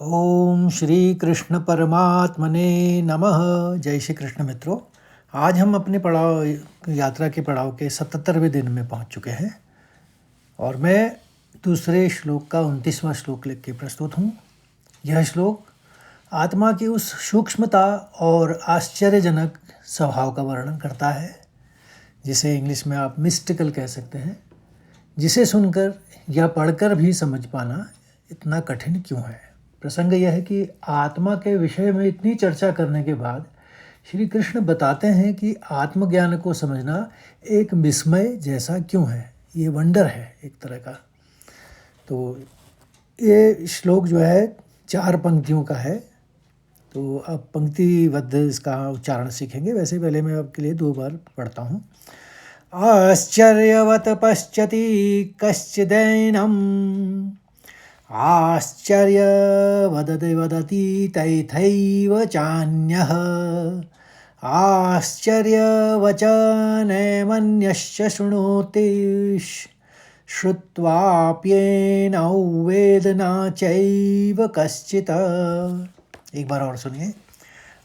ओम श्री कृष्ण परमात्मने नमः। जय श्री कृष्ण मित्रों, आज हम अपने पड़ाव यात्रा के पड़ाव के 77वें दिन में पहुंच चुके हैं और मैं दूसरे श्लोक का 29वां श्लोक लिख के प्रस्तुत हूँ। यह श्लोक आत्मा की उस सूक्ष्मता और आश्चर्यजनक स्वभाव का वर्णन करता है जिसे इंग्लिश में आप मिस्टिकल कह सकते हैं, जिसे सुनकर या पढ़कर भी समझ पाना इतना कठिन क्यों है। प्रसंग यह है कि आत्मा के विषय में इतनी चर्चा करने के बाद श्री कृष्ण बताते हैं कि आत्मज्ञान को समझना एक विस्मय जैसा क्यों है, ये वंडर है एक तरह का। तो ये श्लोक जो है 4 पंक्तियों का है, तो अब पंक्तिबद्ध इसका उच्चारण सीखेंगे। वैसे पहले मैं आपके लिए 2 बार पढ़ता हूँ। आश्चर्यवत पश्यति कश्चिदैनम् आश्चर्य वदति तैथैव चान्यः आश्चर्यवचनैमन्यश्च शृणोति श्रुत्वाप्येनौ वेद न चैव कश्चित्। एक बार और सुनिए।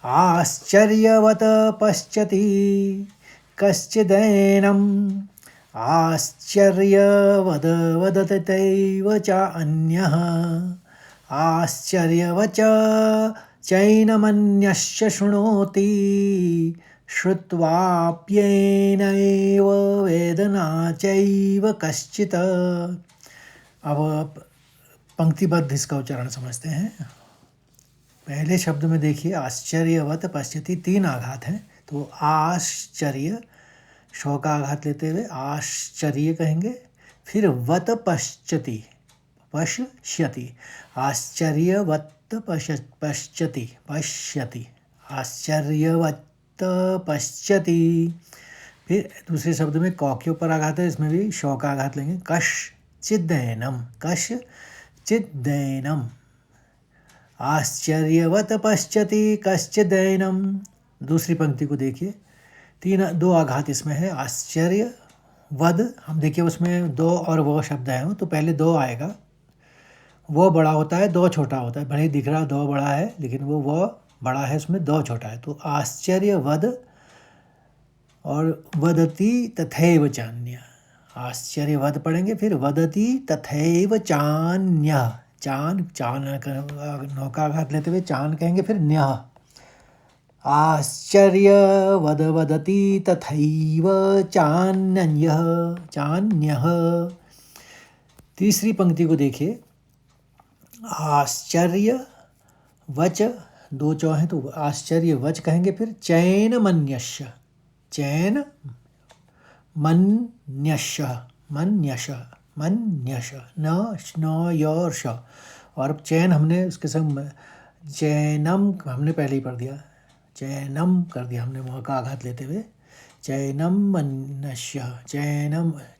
आश्चर्यवत पश्यति कश्चिदैनम् आश्चर्यवदति तैव चान्यः आश्चर्यवच चैनमन्यश्च शृणोति श्रुत्वाप्येनैव वेद न चैव कश्चित्। अब पंक्तिबद्ध इसका उच्चारण समझते हैं। पहले शब्द में देखिए, आश्चर्यवत पश्यति, 3 आघात हैं, तो आश्चर्य शौ का आघात लेते हुए आश्चर्य कहेंगे, फिर वत पश्यति पश्यति, आश्चर्यवत पश्यति पश्यति, आश्चर्यवत पश्यति। फिर दूसरे शब्द में कौ के ऊपर आघात है, इसमें भी शौ का आघात लेंगे, कश्चिदैनम् कश्चिदैनम्, आश्चर्यवत पश्यति कश्चिदैनम्। दूसरी पंक्ति को देखिए, 2 आघात इसमें है, आश्चर्य वद। हम देखिए उसमें 2 और वो शब्द हैं, तो पहले 2 आएगा, वो बड़ा होता है 2 छोटा होता है। भले ही दिख रहा 2 बड़ा है, लेकिन वो बड़ा है, उसमें 2 छोटा है। तो आश्चर्य वद और वदति तथैव चान्य, आश्चर्य वद पढ़ेंगे, फिर वदति तथैव चान्य, चान नौ का आघात लेते हुए चान कहेंगे, फिर न्यः, आश्चर्यवद वदति तथैव चान्यः चान्यः। तीसरी पंक्ति को देखिए, आश्चर्य वच, 2 चौ हैं तो आश्चर्य वच कहेंगे, फिर चैनमन्यस्य, चैन मन्यस्य मन्यस्य मन्यस्य, न य श। और चैन हमने उसके संग चैनम हमने पहले ही पढ़ दिया, चैनम कर दिया हमने वहाँ का आघात लेते हुए, चैनम मन्यस्य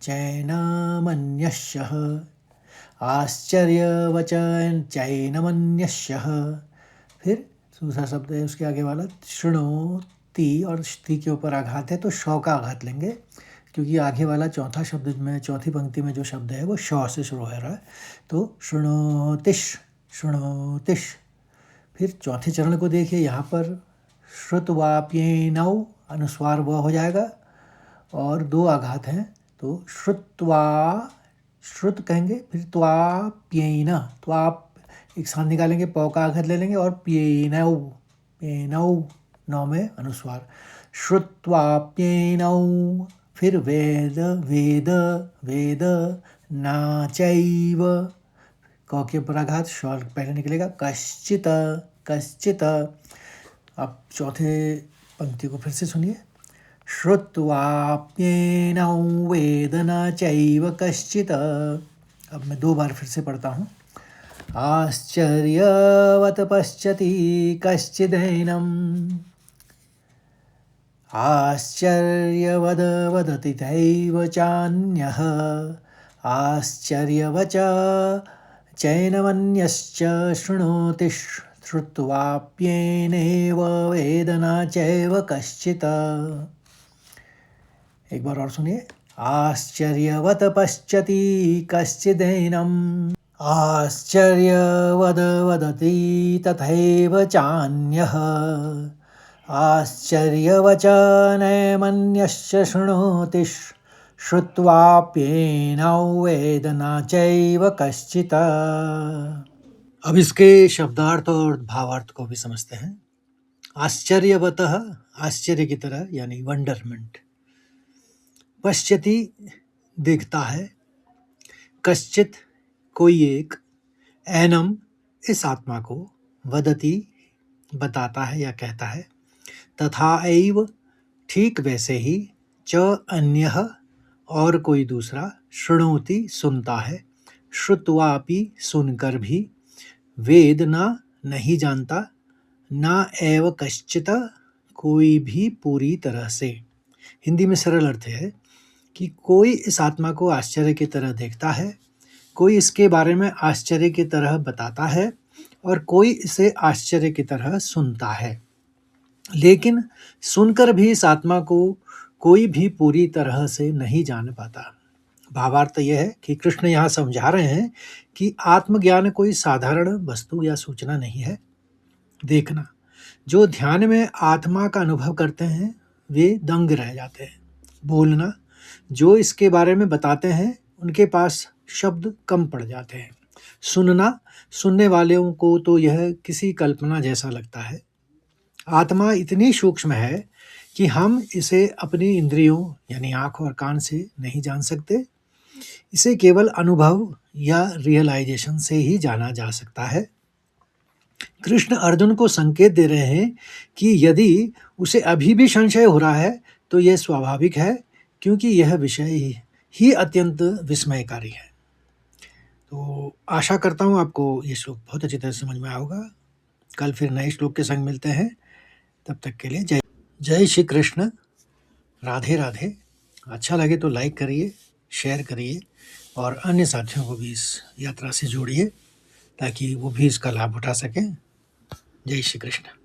चैनमन्यस्य, आश्चर्यवचन चैनमन्यस्य। फिर दूसरा शब्द है उसके आगे वाला शृणोति, और ती के ऊपर आघात है तो शौ का आघात लेंगे, क्योंकि आगे वाला चौथा शब्द में, चौथी पंक्ति में जो शब्द है वो शौ से शुरू हो रहा है, तो शृणोतिश शृणोतिश। फिर चौथे चरण को देखिए, यहाँ पर श्रुत्वाप्येनौ अनुस्वार व हो जाएगा और 2 आघात हैं, तो श्रुत्वा श्रुत कहेंगे, फिर त्वाप्येन, त्वाप एक साथ निकालेंगे, पौ का आघात ले लेंगे और प्येनौ प्येनौ, 9 में अनुस्वार, श्रुत्वाप्येनौ। फिर वेद वेद वेद नाचैव, कौ के ऊपर आघात, शॉल पहले निकलेगा, कश्चित कश्चित। अब चौथे पंक्ति को फिर से सुनिए, श्रुत्वाप्येनौ वेद न चैव कश्चित्। अब मैं 2 बार फिर से पढ़ता हूँ। आश्चर्यवत पश्यति कश्चिदैनम् आश्चर्यवद वदति तैव चान्यः आश्चर्यवच चैनमन्यश्च शृणोति श्रुत्वाप्येनैव वेद न चैव कश्चित्। एक बार और सुनिए, आश्चर्यवत पश्यति कश्चिदैनम् आश्चर्यवद वदति तथैव चान्यः आश्चर्यवचनमन्यश्च शृणोति श्रुत्वाप्येनौ वेद न चैव कश्चित्। अब इसके शब्दार्थ और भावार्थ को भी समझते हैं। आश्चर्यवतः, आश्चर्य की तरह यानी वंडरमेंट। पश्यति, देखता है। कश्चित, कोई एक। एनम, इस आत्मा को। वदति, बताता है या कहता है। तथा एव, ठीक वैसे ही। च अन्यः, और कोई दूसरा। शृणोति, सुनता है। श्रुत्वापि, सुनकर भी। वेद न, नहीं जानता। न एव कश्चित्, कोई भी पूरी तरह से। हिंदी में सरल अर्थ है कि कोई इस आत्मा को आश्चर्य की तरह देखता है, कोई इसके बारे में आश्चर्य की तरह बताता है और कोई इसे आश्चर्य की तरह सुनता है, लेकिन सुनकर भी इस आत्मा को कोई भी पूरी तरह से नहीं जान पाता। भावार्थ यह है कि कृष्ण यहाँ समझा रहे हैं कि आत्मज्ञान कोई साधारण वस्तु या सूचना नहीं है। देखना, जो ध्यान में आत्मा का अनुभव करते हैं वे दंग रह जाते हैं। बोलना, जो इसके बारे में बताते हैं उनके पास शब्द कम पड़ जाते हैं। सुनना, सुनने वालों को तो यह किसी कल्पना जैसा लगता है। आत्मा इतनी सूक्ष्म है कि हम इसे अपनी इंद्रियों यानी आँख और कान से नहीं जान सकते। इसे केवल अनुभव या रियलाइजेशन से ही जाना जा सकता है। कृष्ण अर्जुन को संकेत दे रहे हैं कि यदि उसे अभी भी संशय हो रहा है तो यह स्वाभाविक है, क्योंकि यह विषय ही अत्यंत विस्मयकारी है। तो आशा करता हूँ आपको ये श्लोक बहुत अच्छी तरह समझ में आया होगा। कल फिर नए श्लोक के संग मिलते हैं। तब तक के लिए जय जय श्री कृष्ण। राधे राधे। अच्छा लगे तो लाइक करिए, शेयर करिए और अन्य साथियों को भी इस यात्रा से जोड़िए ताकि वो भी इसका लाभ उठा सकें। जय श्री कृष्ण।